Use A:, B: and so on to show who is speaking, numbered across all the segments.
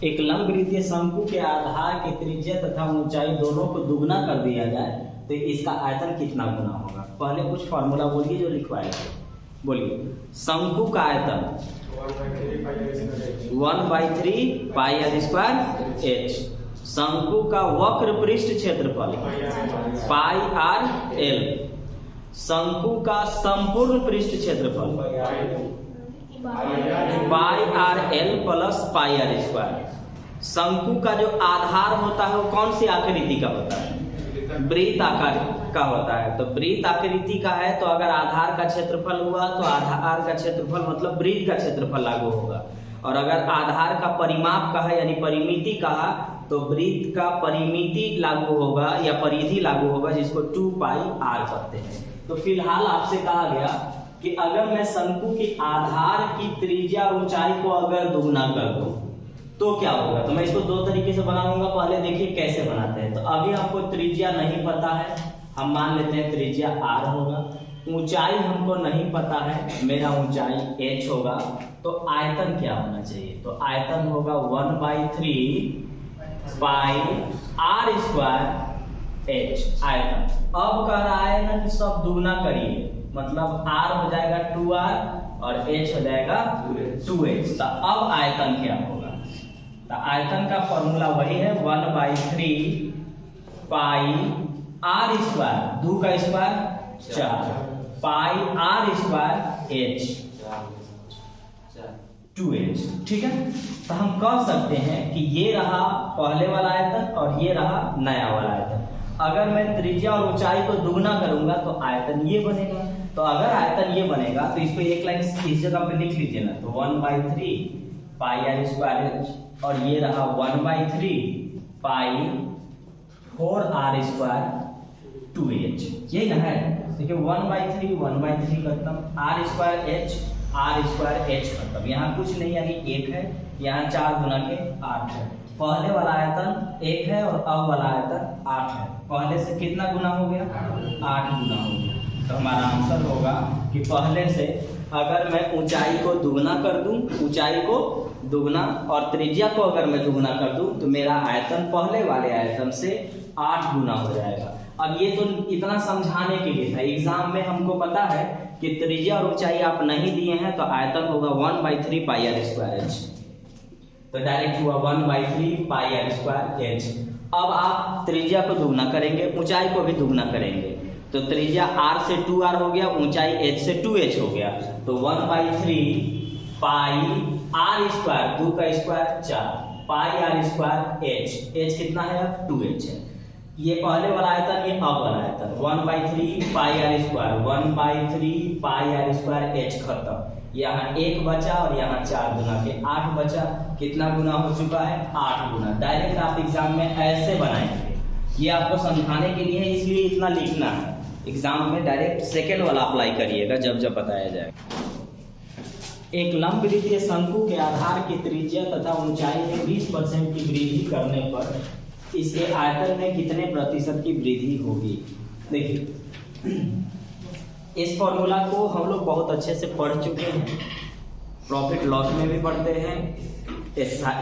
A: एक लंबवृत्तीय शंकु के आधार की त्रिज्या तथा ऊंचाई दोनों को दुगना कर दिया जाए तो इसका आयतन कितना गुना होगा। पहले कुछ फॉर्मूला बोलिए जो लिखवाए थे, बोलिए। शंकु का आयतन 1/3 पाई आर स्क्वायर एच। शंकु का वक्र पृष्ठ क्षेत्रफल पाई आर एल। शंकु का संपूर्ण पृष्ठ क्षेत्रफल pi r l plus pi r square. शंकु का जो आधार होता है वो कौन सी आकृति का होता है? वृत्त आकार का होता है। तो वृत्त आकृति का है तो अगर आधार का क्षेत्रफल हुआ तो आधार का क्षेत्रफल मतलब वृत्त का क्षेत्रफल लागू होगा, और अगर आधार का परिमाप का है यानी परिमिति कहा तो वृत्त का परिमिति लागू होगा या परिधि लागू होगा, जिसको 2 पाई आर कहते हैं। तो फिलहाल आपसे कहा गया कि अगर मैं शंकु की आधार की त्रिज्या ऊंचाई को अगर दुगना कर दूं तो क्या होगा। तो मैं इसको दो तरीके से बनाऊंगा, पहले देखिए कैसे बनाते हैं। तो अभी आपको त्रिज्या नहीं पता है, हम मान लेते हैं त्रिज्या r होगा। ऊंचाई हमको नहीं पता है, मेरा ऊंचाई h होगा। तो आयतन क्या होना चाहिए? तो आयतन होगा 1/3 पाई आर स्क्वायर एच आयतन। अब कह रहा है ना कि सब दुगना करिए, मतलब r हो जाएगा 2r और h हो जाएगा 2h। तो अब आयतन क्या होगा? तो आयतन का फॉर्मूला वही है 1/3 पाई आर स्क्वायर, 2 का square 4 pi r square h 2h। ठीक है, तो हम कह सकते हैं कि ये रहा पहले वाला आयतन और ये रहा नया वाला आयतन। अगर मैं त्रिज्या और ऊंचाई को दुगना करूंगा तो आयतन ये बनेगा। तो अगर आयतन ये बनेगा तो इसको एक लाइन इस जगह पे लिख लीजिए ना, तो 1/3 पाई आर स्क्वायर एच, और ये रहा 1/3 पाई 4r स्क्वायर 2h। यही ना है, देखिए 1/3 खत्म, r स्क्वायर h खत्म, यहाँ कुछ नहीं यानी 1 है, यहाँ 4 गुना के 8 है। पहले वाला आयतन 1 है और अब वाला आयतन 8 है। पहले से कितना गुना हो गया? 8 गुना हो गया। तो हमारा आंसर होगा कि पहले से अगर मैं ऊंचाई को दुगना कर दूं, ऊंचाई को दुगना और त्रिज्या को अगर मैं दुगना कर दूं तो मेरा आयतन पहले वाले आयतन से 8 गुना हो जाएगा। अब ये तो इतना समझाने के लिए था, एग्जाम में हमको पता है कि त्रिज्या और ऊंचाई आप नहीं दिए हैं तो आयतन होगा 1/3 पाई आर स्क्वायर एच। तो डायरेक्ट हुआ 1/3 पाई आर स्क्वायर एच। अब आप त्रिज्या को दुगना करेंगे, ऊंचाई को भी दुगना करेंगे, तो त्रिज्या r से 2r हो गया, ऊंचाई h से 2h हो गया। तो 1/3 पाई आर स्क्वायर, 2 का square 4 pi r square h कितना है? 2h है। ये पहले वाला आयतन, ये अब वाला आयतन 1/3 pi r square, 1/3 pi r square h खत्म। यहाँ 1 बचा और यहाँ 4 गुना के 8 बचा। कितना गुना हो चुका है? 8 गुना। डायरेक्ट आप एग्जाम में ऐसे बनाएंगे, ये आपको समझाने के लिए है, इसलिए इतना लिखना है। एग्जाम में डायरेक्ट सेकेंड वाला अप्लाई करिएगा जब जब बताया जाएगा। एक लंबवृत्तीय शंकु के आधार की त्रिज्या तथा ऊंचाई में 20% की वृद्धि करने पर इसके आयतन में कितने प्रतिशत की वृद्धि होगी। देखिए, इस फॉर्मूला को हम लोग बहुत अच्छे से पढ़ चुके हैं, प्रॉफिट लॉस में भी पढ़ते हैं,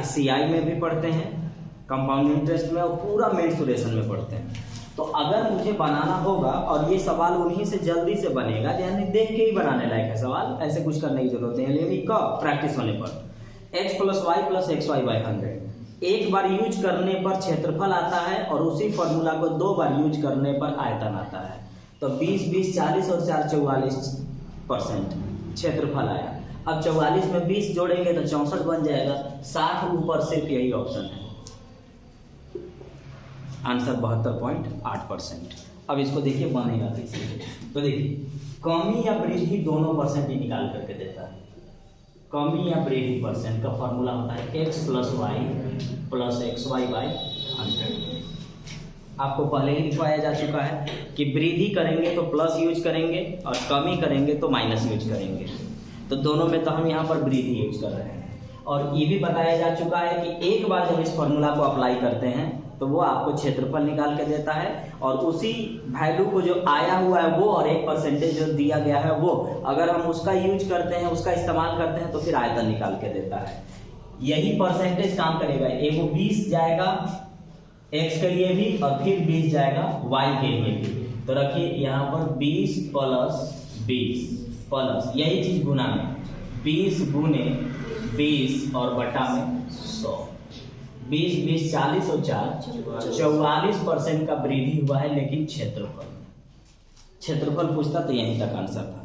A: सीआई में भी पढ़ते हैं, कंपाउंड इंटरेस्ट में और पूरा मेंसुरेशन में पढ़ते हैं। तो अगर मुझे बनाना होगा, और ये सवाल उन्हीं से जल्दी से बनेगा, यानी देख के ही बनाने लायक है सवाल, ऐसे कुछ करने की जरूरत है। यानी कब? प्रैक्टिस होने पर। x + y + xy/100 एक बार यूज करने पर क्षेत्रफल आता है और उसी फॉर्मूला को 2 बार यूज करने पर आयतन आता है। तो 20 20 40 और 4 44% क्षेत्रफल आया। अब 44 में 20 जोड़ेंगे तो 64 बन जाएगा। 60 ऊपर सिर्फ यही ऑप्शन है, आंसर 72.8%। अब इसको देखिए बनेगा कैसे। तो देखिए, कमी या वृद्धि दोनों परसेंट ही निकाल करके देता है। कमी या वृद्धि परसेंट का फॉर्मूला होता है x + y + xy/100। आपको पहले ही लिखवाया जा चुका है कि वृद्धि करेंगे तो प्लस यूज करेंगे और कमी करेंगे तो माइनस यूज करेंगे। तो दोनों में तो हम यहाँ पर वृद्धि यूज कर रहे हैं। और ये भी बताया जा चुका है कि एक बार जब इस फॉर्मूला को अप्लाई करते हैं तो वो आपको क्षेत्रफल निकाल के देता है, और उसी वैल्यू को जो आया हुआ है वो और 1% जो दिया गया है वो, अगर हम उसका यूज करते हैं, उसका इस्तेमाल करते हैं तो फिर आयतन निकाल के देता है। यही परसेंटेज काम करेगा। एगो 20 जाएगा x के लिए भी और फिर 20 जाएगा y के लिए भी। तो रखिए यहाँ पर 20 प्लस 20 प्लस यही चीज गुना में 20 गुने 20 और बटा में 100। 20 20 40 और 4 44% का वृद्धि हुआ है। लेकिन क्षेत्रफल पूछता तो यहीं तक आंसर था।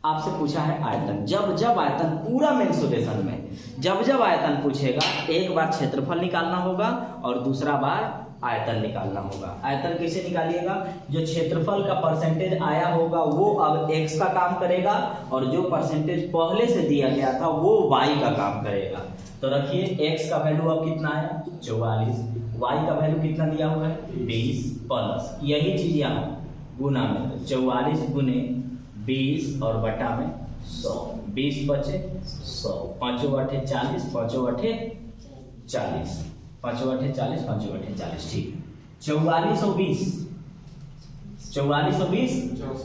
A: आपसे पूछा है आयतन। जब आयतन पूरा मेंसुरेशन में जब आयतन पूछेगा, एक बार क्षेत्रफल निकालना होगा और दूसरा बार आयतन निकालना होगा। आयतन कैसे निकालिएगा? जो क्षेत्रफल का परसेंटेज आया होगा वो अब x का काम करेगा और जो परसेंटेज पहले से दिया गया था वो y का काम करेगा। तो रखिए x का वैल्यू अब कितना आया 44, y का वैल्यू कितना दिया हुआ है 20 प्लस यही चीज यहाँ गुना में 44 गुने 20 और बटा में 100। 20 बचे 100, 5 8 40, 5 8 40, 5 8 40, 5 8 40। ठीक है, 44 और 20, 44 और 20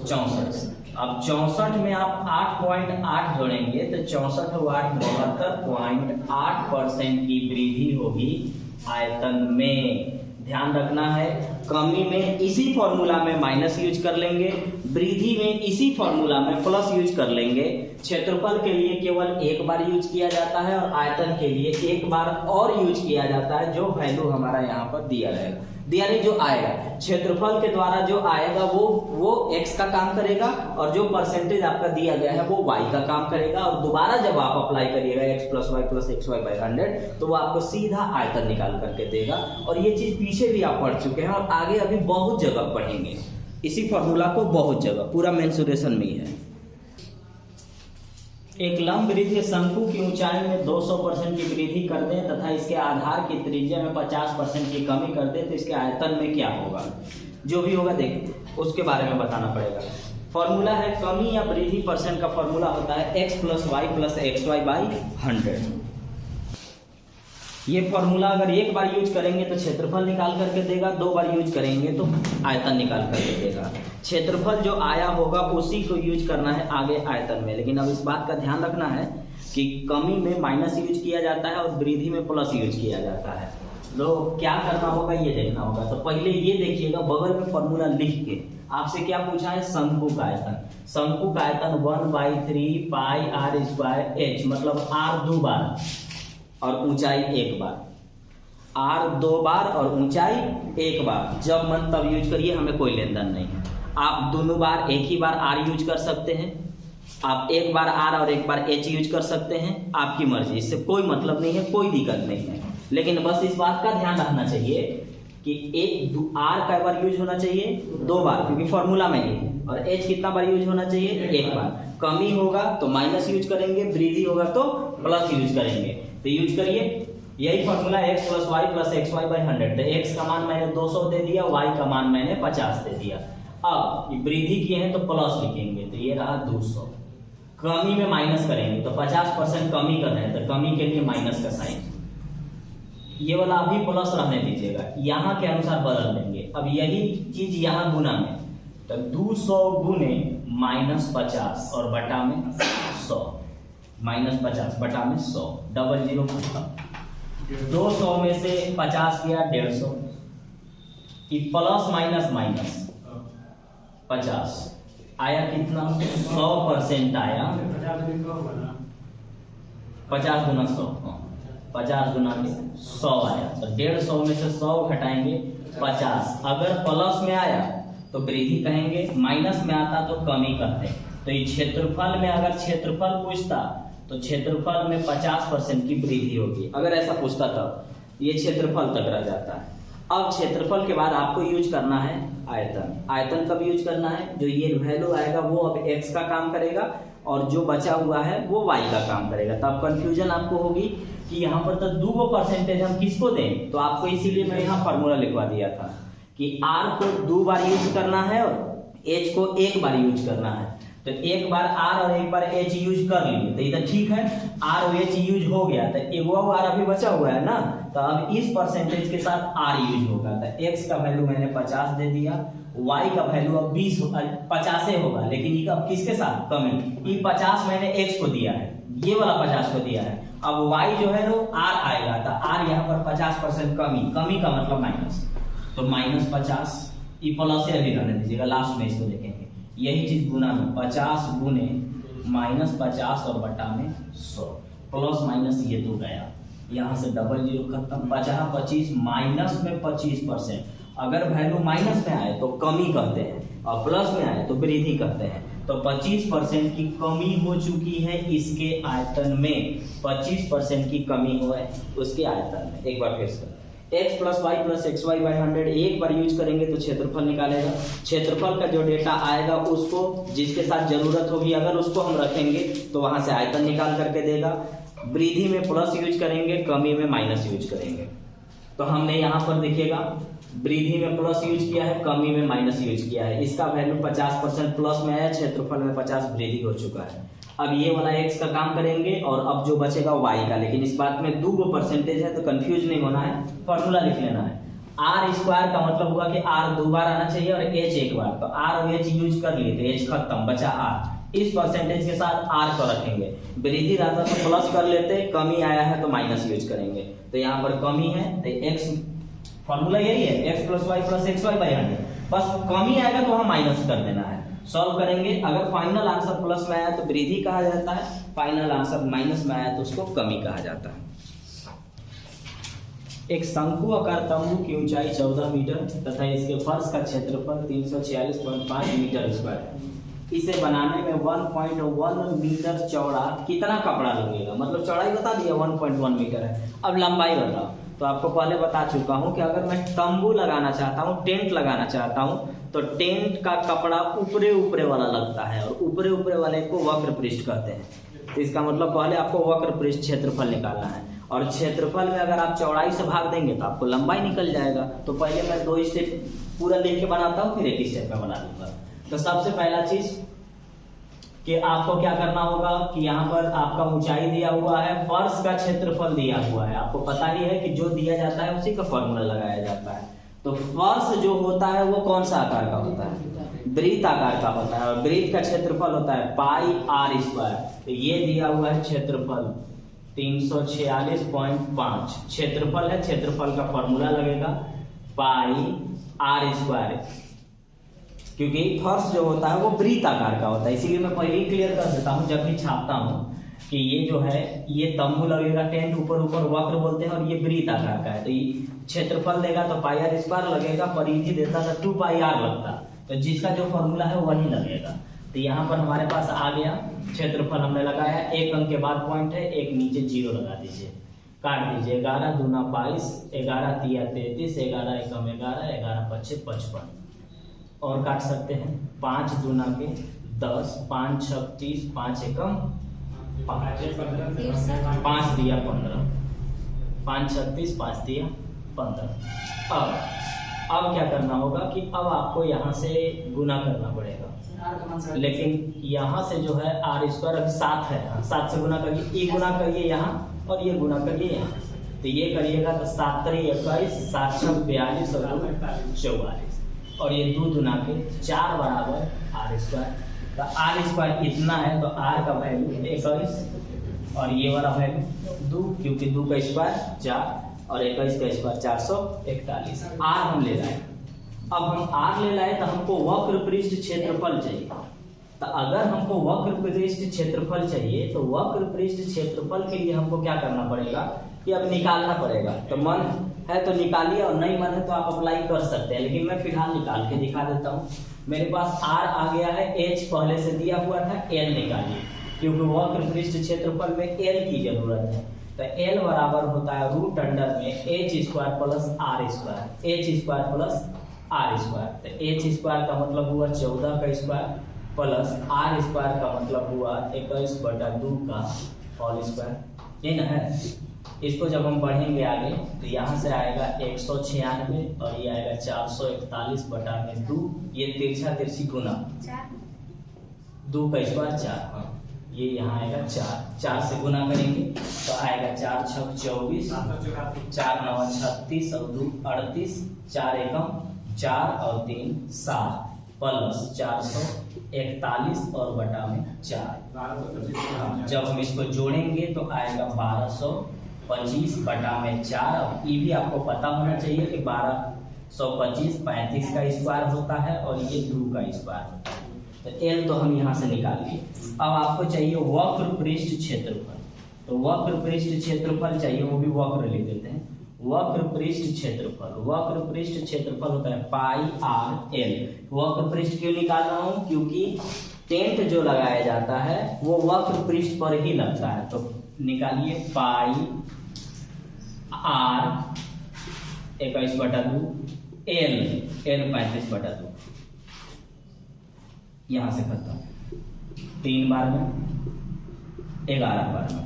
A: 64। अब 64 में आप 8.8 जोड़ेंगे तो 64 और 8 72.8% की वृद्धि होगी आयतन में। ध्यान रखना है, कमी में इसी फॉर्मूला में माइनस यूज कर लेंगे, वृद्धि में इसी फॉर्मूला में प्लस यूज कर लेंगे। क्षेत्रफल के लिए केवल एक बार यूज किया जाता है और आयतन के लिए एक बार और यूज किया जाता है। जो वैल्यू हमारा यहाँ पर दिया रहेगा, दिया नहीं, जो आएगा क्षेत्रफल के द्वारा जो आएगा वो x का काम करेगा और जो परसेंटेज आपका दिया गया है वो y का काम करेगा। और दोबारा जब आप अप्लाई करिएगा x plus y plus x y by 100 तो वो आपको सीधा आयतन निकाल करके देगा। और ये चीज पीछे भी आप पढ़ चुके हैं और आगे अभी बहुत जगह पढ़ेंगे इसी फॉर्मूला को, बहुत जगह, पूरा मेंसुरेशन में ही है। एक लंब वृत्तीय शंकु की ऊंचाई में 200% की वृद्धि कर दें तथा इसके आधार की त्रिज्या में 50% की कमी कर दें तो इसके आयतन में क्या होगा? जो भी होगा देख उसके बारे में बताना पड़ेगा। फॉर्मूला है कमी या वृद्धि परसेंट का फॉर्मूला होता है x plus y plus x y by 100। ये फॉर्मूला अगर एक बार यूज करेंगे तो क्षेत्रफल निकाल करके देगा, दो बार यूज करेंगे तो आयतन निकाल करके देगा। क्षेत्रफल जो आया होगा उसी को यूज करना है आगे आयतन में। लेकिन अब इस बात का ध्यान रखना है कि कमी में माइनस यूज किया जाता है और वृद्धि में प्लस यूज किया जाता है। तो क्या करना होगा ये देखना होगा। तो पहले ये देखिएगा, बगल में फॉर्मूला लिख के आपसे क्या पूछा है, शंकु का आयतन। शंकु का आयतन 1/3 पाई r स्क्वायर h, मतलब r 2 बार और ऊंचाई 1 बार। r 2 बार और ऊंचाई 1 बार। जब मन तब यूज करिए, हमें कोई लेन देन नहीं है। आप दोनों बार एक ही बार r यूज कर सकते हैं, आप एक बार r और एक बार h यूज कर सकते हैं, आपकी मर्जी, इससे कोई मतलब नहीं है, कोई दिक्कत नहीं है। लेकिन बस इस बात का ध्यान रखना चाहिए कि r का बार यूज होना चाहिए 2 बार, क्योंकि फॉर्मूला में ही है। और h कितना बार यूज होना चाहिए? 1 बार। कमी होगा तो माइनस यूज करेंगे, वृद्धि होगा तो प्लस यूज करेंगे। तो यूज करिए यही formula x plus y plus x y by 100। तो x का मान मैंने 200 दे दिया, y का मान मैंने 50 दे दिया। अब वृद्धि किए हैं तो प्लस लिखेंगे, तो ये रहा 200। कमी में माइनस करेंगे तो 50% कमी कर रहे हैं तो कमी के लिए माइनस का साइन। ये वाला अभी प्लस रहने दीजिएगा, यहाँ के अनुसार बदल देंगे। अब यही चीज यहाँ गुना में, तो 200 गुने -50 और बटा में 100, -50 बटा में 100, डबल जीरो खत्म। 200 में से 50 किया 150, कि प्लस माइनस माइनस 50 आया कितना? 100% आया। 50 गुना 100, 50 गुना 100 आया। तो 150 में से 100 घटाएंगे 50। अगर प्लस में आया तो वृद्धि कहेंगे, माइनस में आता तो कमी करते। तो ये क्षेत्रफल में अगर क्षेत्रफल पूछता तो क्षेत्रफल में 50% की वृद्धि होगी। अगर ऐसा पूछता तब ये क्षेत्रफल तक रह जाता है। अब क्षेत्रफल के बाद आपको यूज करना है आयतन। आयतन कब यूज करना है? जो ये वैल्यू आएगा वो अब x का काम करेगा और जो बचा हुआ है वो y का काम करेगा। तब कंफ्यूजन आपको होगी कि यहाँ पर तो 2% हम किसको दें, तो आपको इसीलिए मैं यहाँ फॉर्मूला लिखवा दिया था कि r को 2 बार यूज करना है और h को 1 बार यूज करना है। तो एक बार r और एक बार h यूज कर लिए तो इधर ठीक है, r और h यूज हो गया तो एगो r अभी बचा हुआ है ना, तो अब इस परसेंटेज के साथ r यूज होगा। तो x का वैल्यू मैंने 50 दे दिया, y का वैल्यू अब 50 होगा, लेकिन ये अब किसके साथ? कमी। ये 50 मैंने x को दिया है, ये वाला 50 को दिया है, अब y जो है वो r आएगा, तो r यहाँ पर 50% कमी का मतलब माइनस, तो -50, ये प्लस से अभी रहने दीजिएगा, लास्ट में इसको देखेंगे। यही चीज गुना में 50 गुने -50 और बटा में 100, प्लस माइनस ये तो गया, यहाँ से डबल जीरो खत्म, 50 25 माइनस में 25%। अगर वैल्यू माइनस में आए तो कमी कहते हैं और प्लस में आए तो वृद्धि कहते हैं। तो 25% की कमी हो चुकी है इसके आयतन में, 25% की कमी हो है उसके आयतन में। एक बार फिर से x + y + xy / 100 एक बार यूज करेंगे तो क्षेत्रफल निकालेगा। क्षेत्रफल का जो डेटा आएगा उसको जिसके साथ जरूरत होगी अगर उसको हम रखेंगे तो वहां से आयतन निकाल करके देगा। वृद्धि में प्लस यूज करेंगे, कमी में माइनस यूज करेंगे। तो हमने यहाँ पर देखिएगा वृद्धि में प्लस यूज किया है, कमी में माइनस यूज किया है। इसका वैल्यू 50% प्लस में आया, क्षेत्रफल में 50 वृद्धि हो चुका है। अब ये वाला x का काम करेंगे और अब जो बचेगा y का। लेकिन इस बात में 2 परसेंटेज है तो कंफ्यूज नहीं होना है, फॉर्मूला लिख लेना है। r² का मतलब हुआ कि r 2 बार आना चाहिए और h 1 बार, तो r और h यूज कर लिए तो h खत्म, बचा r। इस परसेंटेज के साथ r को रखेंगे। वृद्धि रहता तो प्लस कर लेते, कमी आया है तो माइनस यूज करेंगे। तो यहाँ पर कमी है तो x, फॉर्मूला यही है x + y + xy / 100। बस कमी आएगा तो वहाँ माइनस कर देना है, सॉल्व करेंगे। अगर फाइनल आंसर प्लस में आया तो वृद्धि कहा जाता है, फाइनल आंसर माइनस में आया तो उसको कमी कहा जाता है। एक शंकु आकार तंबू की ऊंचाई 14 मीटर तथा इसके फर्श का क्षेत्रफल 346.5 मीटर स्क्वायर है। इसे बनाने में 1.1 मीटर चौड़ा कितना कपड़ा लगेगा? मतलब चौड़ाई बता दिया 1.1 मीटर है, अब लंबाई बताओ। तो आपको पहले बता चुका हूं कि अगर मैं तंबू लगाना चाहता हूं, टेंट लगाना चाहता हूं, तो टेंट का कपड़ा ऊपरे वाला लगता है और ऊपरे वाले को वक्र पृष्ठ कहते हैं। तो इसका मतलब पहले आपको वक्र पृष्ठ क्षेत्रफल निकालना है और क्षेत्रफल में अगर आप चौड़ाई से भाग देंगे तो आपको लंबाई निकल जाएगा। तो पहले मैं 2 स्टेप पूरा लिख के बनाता हूँ, फिर एक स्टेप में बना दूंगा। तो सबसे पहला चीज कि आपको क्या करना होगा कि यहाँ पर आपका ऊंचाई दिया हुआ है, फर्श का क्षेत्रफल दिया हुआ है। आपको पता ही है कि जो दिया जाता है उसी का फॉर्मूला लगाया जाता है। तो फर्श जो होता है वो कौन सा आकार का होता है? वृत्त आकार का होता है और वृत्त का क्षेत्रफल होता है πr²। तो ये दिया हुआ है क्षेत्रफल 346.5 क्षेत्रफल है, क्षेत्रफल का फॉर्मूला लगेगा πr²। क्योंकि फर्श जो होता है वो वृत्त आकार का होता है, इसीलिए मैं पहले ही क्लियर कर देता हूँ जब भी छापता हूँ कि ये जो है ये तंबू लगेगा, टेंट ऊपर वक्र बोलते हैं और ये वृत्त आकार का है। तो ये क्षेत्रफल देगा तो πr² लगेगा, परिधि देता तो 2πr लगता, तो जिसका जो फॉर्मूला है वही लगेगा। तो यहाँ पर हमारे पास आ गया क्षेत्रफल हमने लगाया, एक अंक के बाद पॉइंट है, एक नीचे 0 लगा दीजिए, काट दीजिए। 11 दूना 22, 11 तिया 33, 11 एकम 11, 11 पच्छे 55 और काट सकते हैं। 5 दूना के 10, 5 छक 30, 5 एकम 5, 5 दिया 15, 5 36, 5 दिया 15। अब क्या करना होगा कि अब आपको यहाँ से गुना करना पड़ेगा, लेकिन यहाँ से जो है r² अभी 7 है, 7 से गुना करिए, ये गुना करिए यहाँ और ये गुना करिए यहाँ। तो ये करिएगा तो 7 3 21, 7 6 42 और 2 44 और ये 2 दूना के 4 बराबर r²। तो r² इतना है तो r का वैल्यू 21 और ये वाला वैल्यू 2, क्योंकि 2 का स्क्वायर 4 और 21 का स्क्वायर 441। r हम ले लाए। अब हम r ले लाए तो हमको वक्र पृष्ठ क्षेत्रफल चाहिए। तो अगर हमको वक्र पृष्ठ क्षेत्रफल चाहिए तो वक्र पृष्ठ क्षेत्रफल के लिए हमको क्या करना पड़ेगा कि अब निकालना पड़ेगा। तो मन है तो निकालिए और नहीं मन है तो आप अप्लाई कर सकते हैं, लेकिन मैं फिलहाल निकाल के दिखा देता हूँ। मेरे पास r आ गया है, h पहले से दिया हुआ था, l निकालिए क्योंकि वक्र पृष्ठ क्षेत्रफल में l की जरूरत है। तो l बराबर होता है √अंडर में h² plus r², h² plus r²। तो h² का मतलब हुआ 14 का स्क्वायर प्लस r² का मतलब हुआ 21/2 का होल स्क्वायर। ये ना है, इसको जब हम बढ़ेंगे आगे तो यहाँ से आएगा 196 और ये आएगा 441/2। ये तिरछा तिरछी गुना 2 का स्क्वायर 4, हाँ ये यहाँ आएगा 4 से गुना करेंगे तो आएगा 4 छक 24, 4 9 36 और 2 38, 4 एकम 4 और 3 7 प्लस 441 41 और बटा में 4। जब हम इसको जोड़ेंगे तो आएगा 1225 बटा में 4। अब ये भी आपको पता होना चाहिए कि 1225 35 का स्क्वायर होता है और ये 2 का स्क्वायर होता है। तो L तो हम यहाँ से निकाल लिए। अब आपको चाहिए वक्र पृष्ठ क्षेत्रफल। तो वक्र पृष्ठ क्षेत्रफल चाहिए, वो भी वक्र ले देते हैं। वक्र पृष्ठ क्षेत्रफल, वक्र पृष्ठ क्षेत्रफल होता है पाई आर एल। वक्र पृष्ठ क्यों निकाल रहा हूँ? क्योंकि टेंट जो लगाया जाता है वो वक्र पृष्ठ पर ही लगता है। तो निकालिए पाई आर 21/2 एल 35/2। यहां से खत्म। 3 बार में 11 बार में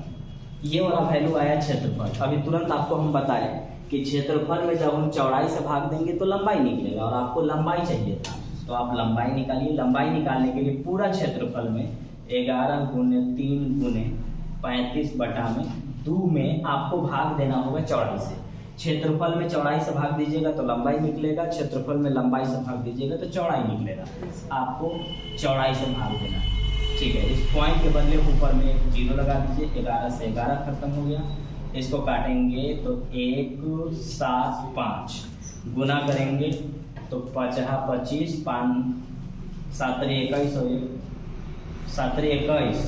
A: ये वाला वैल्यू आया क्षेत्रफल। अभी तुरंत आपको हम बताएं कि क्षेत्रफल में जब हम चौड़ाई से भाग देंगे तो लंबाई निकलेगा, और आपको लंबाई चाहिए था तो आप लंबाई निकालिए। लंबाई निकालने के लिए पूरा क्षेत्रफल में 11 गुने 3 गुने 35 बटा में 2 में आपको भाग देना होगा चौड़ाई से। क्षेत्रफल में चौड़ाई से भाग दीजिएगा तो लंबाई निकलेगा, क्षेत्रफल में लंबाई से भाग दीजिएगा तो चौड़ाई निकलेगा। आपको चौड़ाई से भाग देना, ठीक है। इस पॉइंट के बदले ऊपर में 0 लगा दीजिए। 11 से 11 खत्म हो गया। इसको काटेंगे तो 1 7 5 गुना करेंगे तो 5 25 5 7 21 हो गया। 7 21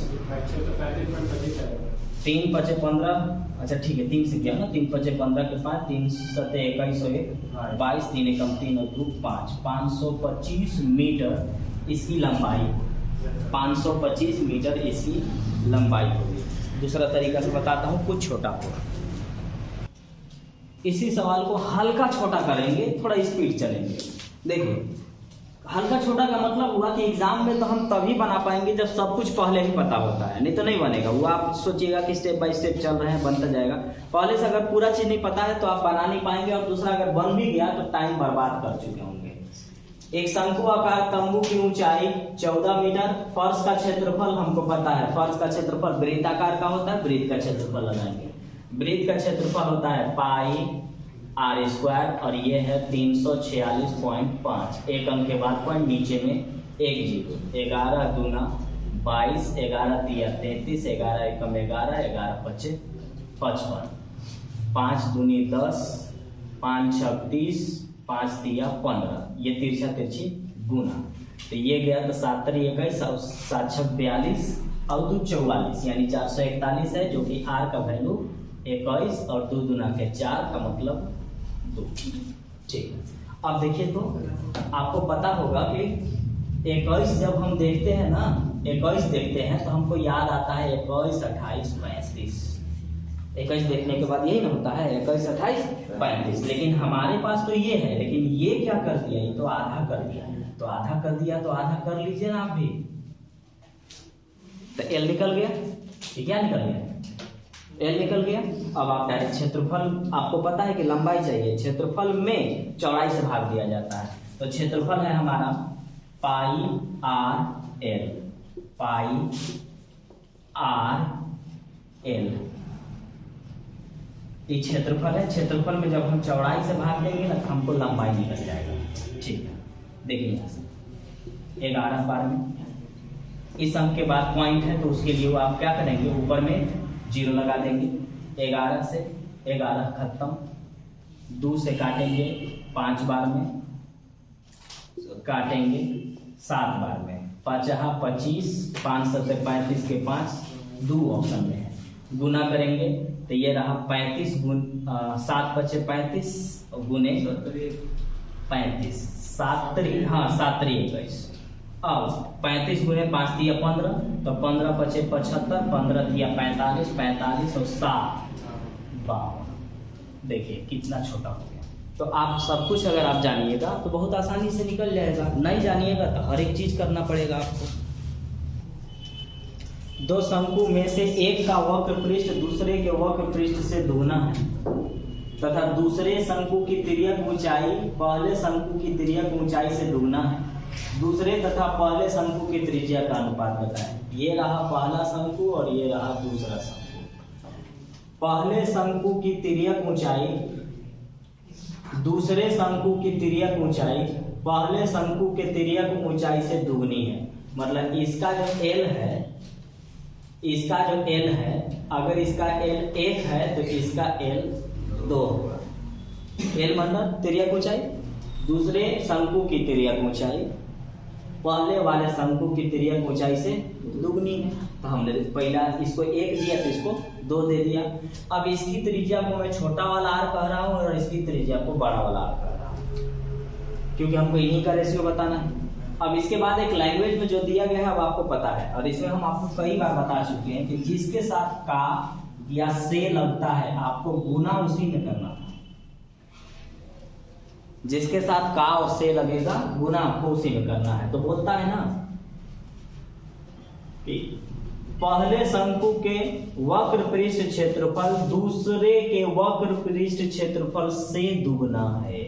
A: 3 5 15। अच्छा ठीक है, 3 से किया ना, 3 5 15 के 5 3 7 21 हो गए 22 3 एकम 3 और 2 5 525 मीटर इसकी लंबाई, 525 मीटर इसकी लंबाई होगी। दूसरा तरीका से बताता हूँ, कुछ छोटा होगा। इसी सवाल को हल्का छोटा करेंगे, थोड़ा स्पीड चलेंगे। देखिए हल्का छोटा का मतलब हुआ कि एग्जाम में तो हम तभी बना पाएंगे जब सब कुछ पहले ही पता होता है, नहीं तो नहीं बनेगा। वो आप सोचिएगा कि स्टेप बाय स्टेप चल रहे हैं, बनता जाएगा। पहले से अगर पूरा चीज नहीं पता है तो आप बना नहीं पाएंगे, और दूसरा अगर बन भी गया तो टाइम बर्बाद कर चुके होंगे। एक शंकु आकार तंबू की ऊंचाई 14 मीटर। फर्श का क्षेत्रफल हमको पता है, फर्श का क्षेत्रफल वृत्ताकार का होता है, वृत्त का क्षेत्रफल लगाएंगे। वृत्त का क्षेत्रफल होता है पाई आर स्क्वायर, और ये है 346.5। एक अंक के बाद पॉइंट, नीचे में 1 0। 11 दूना 22, 11 तिया 33, 11 एकम 11, 11 पच्चे 55, 5 दूनी 10, 5 छक 30, 5 तिया 15। ये तिरछा तिरछी गुना, तो ये गया तो 7 3 21 और 7 छक 42 और 2 44, यानी 441 है, जो कि आर का वैल्यू 21 और 2 दूना के 4 का मतलब 2। ठीक है, अब देखिए तो आपको पता होगा कि 21 जब हम देखते हैं ना, 21 देखते हैं तो हमको याद आता है 21 28 35। 21 देखने के बाद यही ना होता है 21 28 35। लेकिन हमारे पास तो ये है, लेकिन ये क्या कर दिया, ये तो आधा कर दिया। तो आधा कर दिया तो आधा कर लीजिए ना आप भी। तो एल निकल गया, ये क्या निकल गया, एल निकल गया। अब आप डायरेक्ट क्षेत्रफल, आपको पता है कि लंबाई चाहिए, क्षेत्रफल में चौड़ाई से भाग दिया जाता है। तो क्षेत्रफल है हमारा पाई आर एल, पाई आर एल, ये क्षेत्रफल है। क्षेत्रफल में जब हम चौड़ाई से भाग देंगे ना तो हमको लंबाई निकल जाएगा। ठीक है, देखिए यहाँ से 11 बार में इस अंक के बाद पॉइंट है, तो उसके लिए वो आप क्या करेंगे, ऊपर में 0 लगा देंगे। 11 से 11 खत्म, 2 से काटेंगे 5 बार में, काटेंगे 7 बार में, 5 25, 5 7 35 के 5, 2 ऑप्शन में है। गुना करेंगे तो ये रहा 35 7 25 35 गुने 35, 7 3 हाँ 7 3 21। अब 35 गुने 5 दिया 15, तो 15 25 75, 15 दिया 45, 45 और 7 52। देखिए कितना छोटा हो गया। तो आप सब कुछ अगर आप जानिएगा तो बहुत आसानी से निकल जाएगा, नहीं जानिएगा तो हर एक चीज करना पड़ेगा आपको। दो शंकु में से एक का वक्र पृष्ठ दूसरे के वक्र पृष्ठ से दोगुना है तथा दूसरे शंकु की तिर्यक ऊंचाई पहले शंकु की तिर्यक ऊंचाई से दोगुना है। दूसरे तथा पहले शंकु की त्रिज्या का अनुपात बताएं। ये रहा पहला शंकु और ये रहा दूसरा शंकु। पहले शंकु की तिर्यक ऊंचाई दूसरे शंकु की तिर्यक ऊंचाई पहले शंकु के तिर्यक ऊंचाई से दुगनी है। मतलब इसका जो L है, इसका जो L है, अगर इसका L 1 है तो इसका L 2 होगा। L मतलब तिर्यक ऊंचाई, दूसरे शंकु की तिर्यक ऊंचाई पहले वाले शंकु की तिर्यक ऊंचाई से दुगनी है। तो हमने पहला इसको 1 दिया तो इसको 2 दे दिया। अब इसकी त्रिज्या को मैं छोटा वाला r कह रहा हूँ और इसकी त्रिज्या को बड़ा वाला r कह रहा हूँ, क्योंकि हमको इन्हीं का रेशियो बताना है। अब इसके बाद एक लैंग्वेज में जो दिया गया है अब आपको पता है, और इसमें हम आपको कई बार बता चुके हैं कि जिसके साथ का या से लगता है आपको गुना उसी में करना था। जिसके साथ का और से लगेगा गुना आपको उसी में करना है। तो बोलता है ना कि पहले शंकु के वक्र पृष्ठ क्षेत्रफल दूसरे के वक्र पृष्ठ क्षेत्रफल से दुगना है।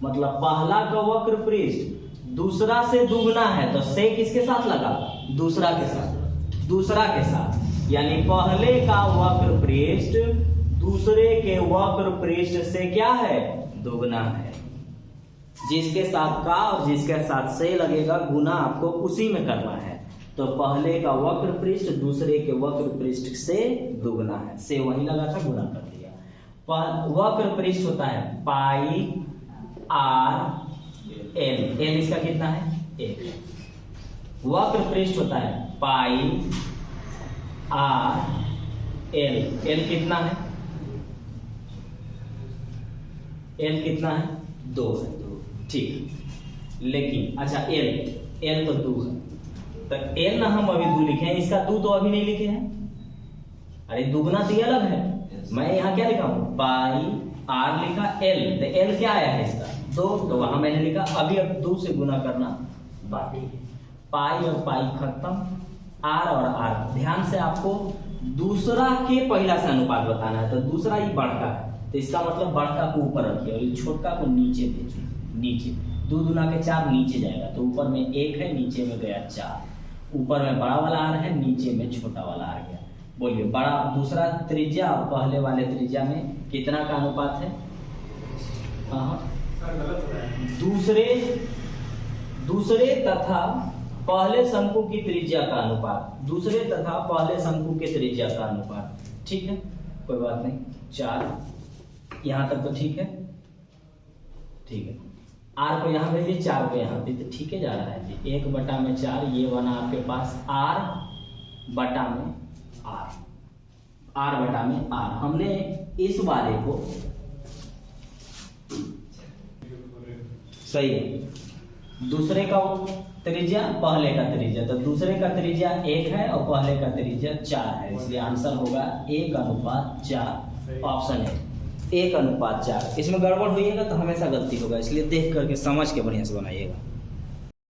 A: मतलब पहला का वक्र पृष्ठ दूसरा से दुगना है, तो से किसके साथ लगा? दूसरा के साथ, दूसरा के साथ, यानी पहले का वक्र पृष्ठ दूसरे के वक्र पृष्ठ से क्या है? दुगना है। जिसके साथ का और जिसके साथ से लगेगा गुना आपको उसी में करना है। तो पहले का वक्र पृष्ठ दूसरे के वक्र पृष्ठ से दुगना है, से वही लगा था, गुना कर दिया। वक्र पृष्ठ होता है पाई आर एल, एल इसका कितना है? 1। वक्र पृष्ठ होता है पाई आर एल, एल कितना है? एल कितना है? 2 है। ठीक, लेकिन अच्छा एल तो 2 है, तो एल ना हम अभी 2 लिखे हैं, इसका 2 तो अभी नहीं लिखे हैं। अरे दुगना तो अलग है। मैं यहाँ क्या लिखा हूँ? पाई आर लिखा, एल तो एल क्या आया है इसका? 2, तो वहां मैंने लिखा। अभी अब 2 से गुना करना बाकी है। पाई और पाई खत्म, आर और आर। ध्यान से आपको दूसरा के पहला से अनुपात बताना है। तो दूसरा ही बढ़का है, तो इसका मतलब बढ़का को ऊपर रखिए और छोटका को नीचे भेजिए। नीचे 2 दूना के 4 नीचे जाएगा, तो ऊपर में 1 है, नीचे में गया 4। ऊपर में बड़ा वाला आर है, नीचे में छोटा वाला आ गया। बोलिए बड़ा दूसरा त्रिज्या और पहले वाले त्रिज्या में कितना का अनुपात है? दूसरे तथा पहले शंकु की त्रिज्या का अनुपात, दूसरे तथा पहले शंकु की त्रिज्या का अनुपात। ठीक है, कोई बात नहीं। 4 यहां तक तो ठीक है, ठीक है। आर को यहाँ भेजिए, 4 को यहाँ भेजिए, ठीक है, जा रहा है जी। 1/4 ये बना आपके पास आर बटा में आर, आर बटा में आर। हमने इस वाले को सही है, दूसरे का त्रिज्या पहले का त्रिज्या, तो दूसरे का त्रिज्या 1 है और पहले का त्रिज्या 4 है, इसलिए आंसर होगा 1:4। ऑप्शन है 1:4। इसमें गड़बड़ हुईगा तो हमेशा गलती होगा, इसलिए देख करके समझ के बढ़िया से बनाइएगा।